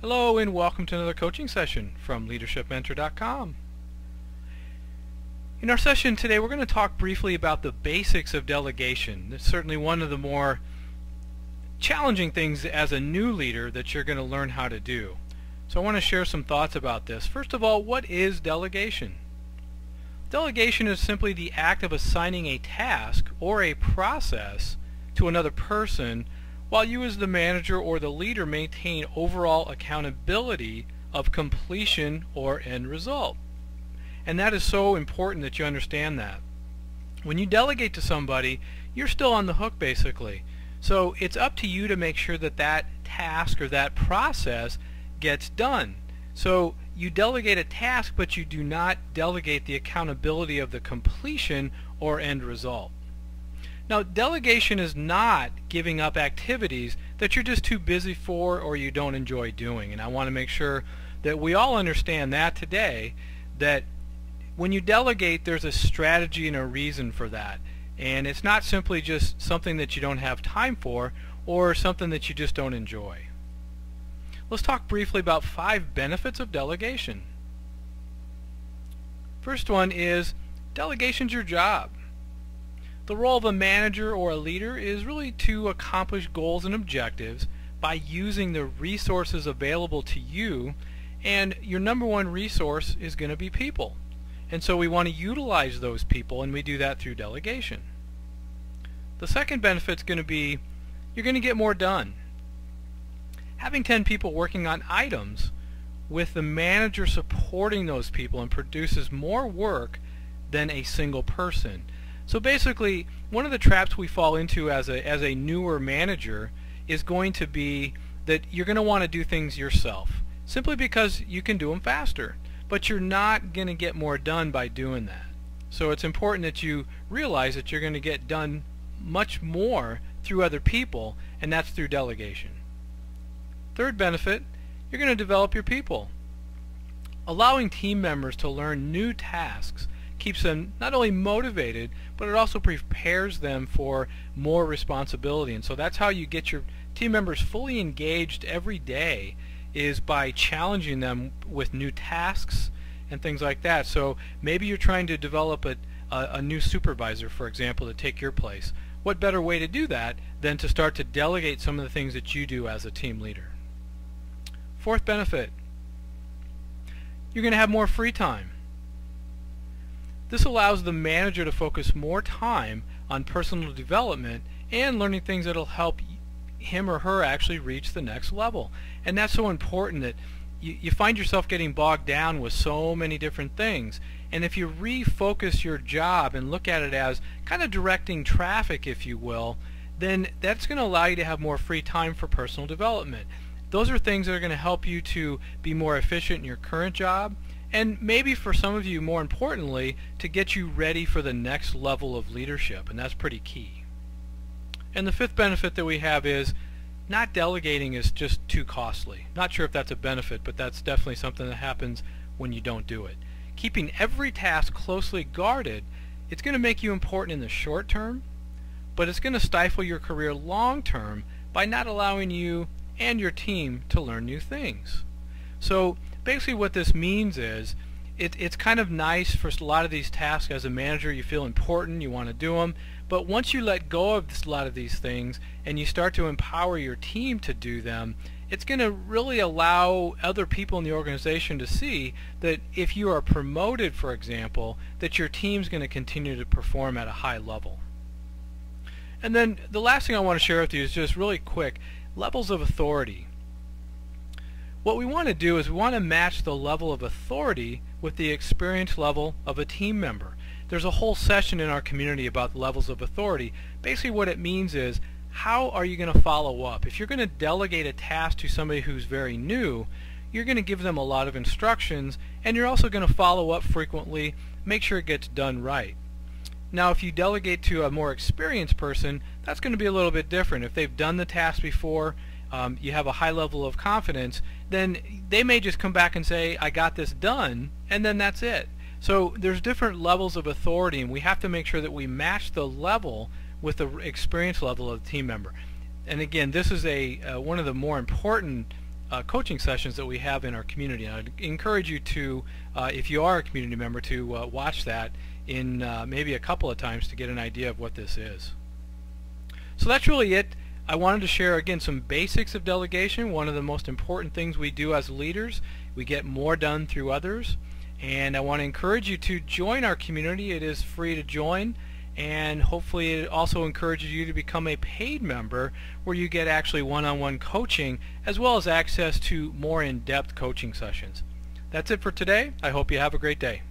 Hello and welcome to another coaching session from leadershipmentor.com. In our session today we're going to talk briefly about the basics of delegation. It's certainly one of the more challenging things as a new leader that you're going to learn how to do. So I want to share some thoughts about this. First of all, what is delegation? Delegation is simply the act of assigning a task or a process to another person while you as the manager or the leader maintain overall accountability of completion or end result. And that is so important that you understand that. When you delegate to somebody, you're still on the hook basically. So it's up to you to make sure that that task or that process gets done. So you delegate a task, but you do not delegate the accountability of the completion or end result. Now, delegation is not giving up activities that you're just too busy for or you don't enjoy doing. And I want to make sure that we all understand that today, that when you delegate, there's a strategy and a reason for that. And it's not simply just something that you don't have time for or something that you just don't enjoy. Let's talk briefly about 5 benefits of delegation. First one is delegation's your job. The role of a manager or a leader is really to accomplish goals and objectives by using the resources available to you, and your number one resource is going to be people. And so we want to utilize those people, and we do that through delegation. The second benefit is going to be you're going to get more done. Having 10 people working on items with the manager supporting those people and produces more work than a single person. So basically, one of the traps we fall into as a newer manager is going to be that you're going to want to do things yourself, simply because you can do them faster. But you're not going to get more done by doing that. So it's important that you realize that you're going to get done much more through other people, and that's through delegation. Third benefit, you're going to develop your people. Allowing team members to learn new tasks keeps them not only motivated, but it also prepares them for more responsibility. And so that's how you get your team members fully engaged every day, is by challenging them with new tasks and things like that. So maybe you're trying to develop a new supervisor, for example, to take your place. What better way to do that than to start to delegate some of the things that you do as a team leader? Fourth benefit, you're going to have more free time. This allows the manager to focus more time on personal development and learning things that will help him or her actually reach the next level. And that's so important, that you find yourself getting bogged down with so many different things. And if you refocus your job and look at it as kind of directing traffic, if you will, then that's going to allow you to have more free time for personal development. Those are things that are going to help you to be more efficient in your current job, and maybe for some of you, more importantly, to get you ready for the next level of leadership, and that's pretty key. And the fifth benefit that we have is not delegating is just too costly. Not sure if that's a benefit, but that's definitely something that happens when you don't do it. Keeping every task closely guarded, it's going to make you important in the short term, but it's going to stifle your career long term by not allowing you and your team to learn new things. So basically what this means is it's kind of nice for a lot of these tasks. As a manager, you feel important, you want to do them, but once you let go of a lot of these things and you start to empower your team to do them, it's going to really allow other people in the organization to see that if you are promoted, for example, that your team's going to continue to perform at a high level. And then the last thing I want to share with you is just really quick, levels of authority. What we want to do is we want to match the level of authority with the experience level of a team member. There's a whole session in our community about levels of authority. Basically what it means is, how are you going to follow up? If you're going to delegate a task to somebody who's very new, you're going to give them a lot of instructions, and you're also going to follow up frequently, make sure it gets done right. Now if you delegate to a more experienced person, that's going to be a little bit different. If they've done the task before, you have a high level of confidence, then they may just come back and say, I got this done, and then that's it. So there's different levels of authority, and we have to make sure that we match the level with the experience level of the team member. And again, this is one of the more important coaching sessions that we have in our community. And I'd encourage you to, if you are a community member, to watch that in maybe a couple of times to get an idea of what this is. So that's really it. I wanted to share again some basics of delegation. One of the most important things we do as leaders. We get more done through others, and I want to encourage you to join our community. It is free to join, and hopefully it also encourages you to become a paid member where you get actually one-on-one coaching as well as access to more in-depth coaching sessions. That's it for today. I hope you have a great day.